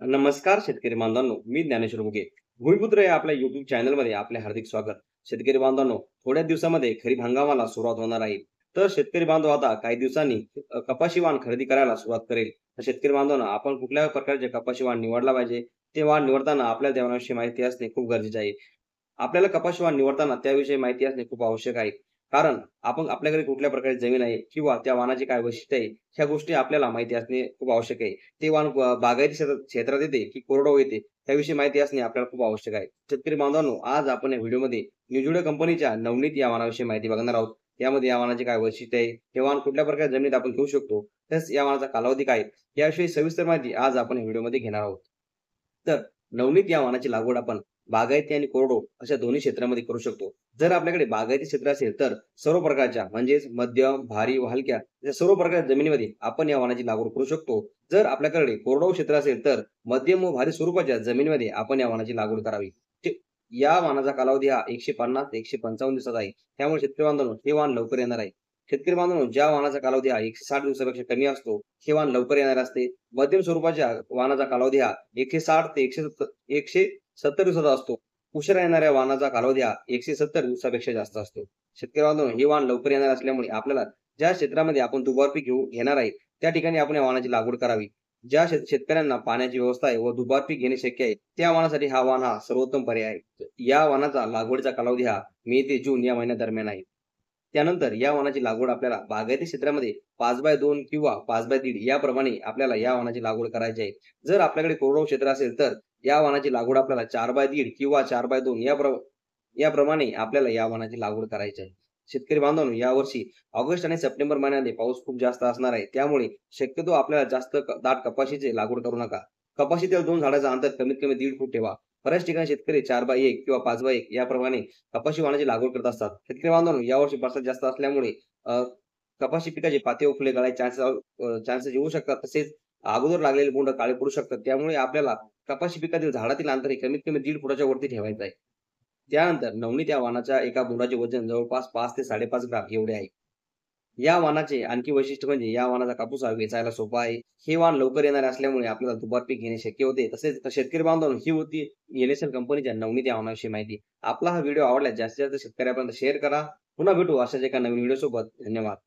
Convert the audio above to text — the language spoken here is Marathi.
नमस्कार शेतकरी बांधवांनो, मी ज्ञानेश्वर मुगे. भूमिपुत्र या आपल्या युट्यूब चॅनलमध्ये आपले हार्दिक स्वागत. शेतकरी बांधवांनो, थोड्या दिवसामध्ये खरीप हंगामाला सुरुवात होणार आहे. तर शेतकरी बांधव आता काही दिवसांनी कपाशी वाण खरेदी करायला सुरुवात करेल. तर शेतकरी बांधवांनो, आपण कुठल्या प्रकारचे कपाशी वाण निवडला पाहिजे, ते वाण निवडताना आपल्याला त्या माहिती असणे खूप गरजेचे आहे. आपल्याला कपाशी वाण निवडताना त्याविषयी माहिती असणे खूप आवश्यक आहे. कारण आपण आपल्याकडे कुठल्या प्रकारची जमीन आहे किंवा त्या वाणाची काय वैशिष्ट्य आहे, ह्या गोष्टी आपल्याला माहिती असणे खूप आवश्यक आहे. ते वाण बागायती क्षेत्रात येते की कोरडवाहू येते, त्याविषयी माहिती असणे आपल्याला खूप आवश्यक आहे. शेतकरी बांधवांनो, आज आपण या व्हिडिओमध्ये न्यूझिडो कंपनीच्या नवनीत या वाणाविषयी माहिती बघणार आहोत. यामध्ये या वाणाचे काय वैशिष्ट्य आहे, हे वाण कुठल्या प्रकारच्या जमिनीत आपण घेऊ शकतो, तसेच या वाणाचा कालावधी काय आहे, याविषयी सविस्तर माहिती आज आपण या व्हिडिओमध्ये घेणार आहोत. तर नवनीत या वाणाची लागवड आपण बागायती आणि कोरडवाहू अशा दोन्ही क्षेत्रामध्ये करू शकतो. जर आपल्याकडे बागायती क्षेत्र असेल, तर सर्व प्रकारच्या म्हणजेच मध्यम, भारी व हलक्या या सर्व प्रकारच्या जमिनीमध्ये आपण या वाणाची लागवड करू शकतो. जर आपल्याकडे कोरडवाहू क्षेत्र असेल, तर मध्यम व भारी स्वरूपाच्या जमिनीमध्ये आपण या वाणाची लागवड करावी. ते या वाणाचा कालावधी हा 150 ते 155 दिवसाचा आहे. त्यामुळे शेतकरी बांधवांनो, हे वाण लवकर येणार आहे. शेतकरी बांधवांनो, ज्या वाणाचा कालावधी हा 160 दिवसापेक्षा कमी असतो, हे वाण लवकर येणार असते. मध्यम स्वरूपाच्या वाणाचा कालावधी हा 160 ते 170 दिवसाचा असतो. उशिरा येणाऱ्या वाणाचा कालावधी हा 170 दिवसापेक्षा जास्त असतो. शेतकरी बांधवांनो, हे वाण लवकर येणार असल्यामुळे आपल्याला ज्या क्षेत्रामध्ये आपण दुबार पीक घेणार आहे, त्या ठिकाणी आपण या वाणाची लागवड करावी. ज्या शेतकऱ्यांना पाण्याची व्यवस्था आहे व दुबार पीक घेणे शक्य आहे, त्या वाणासाठी हा वाण हा सर्वोत्तम पर्याय आहे. या वाणाचा लागवडीचा कालावधी हा मे ते जून या महिन्यादरम्यान आहे. त्यानंतर या वाणाची लागवड आपल्याला बागायती क्षेत्रामध्ये 5x2 किंवा 5x1.5 याप्रमाणे आपल्याला या वाणाची लागवड करायची आहे. जर आपल्याकडे कोरडवाहू क्षेत्र असेल, तर या वाणाची लागवड आपल्याला 4x1.5 किंवा 4x2 याप्रमाणे आपल्याला या वाणाची लागवड करायची आहे. शेतकरी बांधवांनो, यावर्षी ऑगस्ट आणि सप्टेंबर महिन्यामध्ये पाऊस खूप जास्त असणार आहे. त्यामुळे शक्यतो आपल्याला जास्त दाट कपाशीची लागवड करू नका. कपाशीतील 2 झाडाचं अंतर कमीत कमी 1.5 फूट ठेवा. बऱ्याच ठिकाणी शेतकरी 4x1 किंवा 5x1 याप्रमाणे कपाशी वाणाची लागवड करत असतात. शेतकरी बांधवांनो, यावर्षी पावसाळा जास्त असल्यामुळे कपाशी पिकाची पाते व फुले गळायचे चान्सेस येऊ शकतात. तसेच अगोदर लागलेले बोंड काळे पडू शकतात. त्यामुळे आपल्याला कपाशी पिकातील झाडातील अंतर हे कमीत कमी 1.5 फुटाच्या वरती ठेवायचं आहे. त्यानंतर नवनीत या वाणाच्या एका बोंडाचे वजन जवळपास 5 ते 5.5 ग्राम एवढे आहे. या वाणाचे आणखी वैशिष्ट्य म्हणजे या वाणाचा कापूस हा वेचायला सोपा आहे. हे वाण लवकर येणारे असल्यामुळे आपल्याला दुबार पीक घेणे शक्य होते. तसेच शेतकरी बांधवांनो, ही होती एल-एस-एल कंपनीच्या नवनीत या वाणाविषयी माहिती. आपला हा व्हिडिओ आवडल्यास जास्तीत जास्त शेतकऱ्यापर्यंत शेअर करा. पुन्हा भेटू अशाच एका नवीन व्हिडिओ सोबत. धन्यवाद.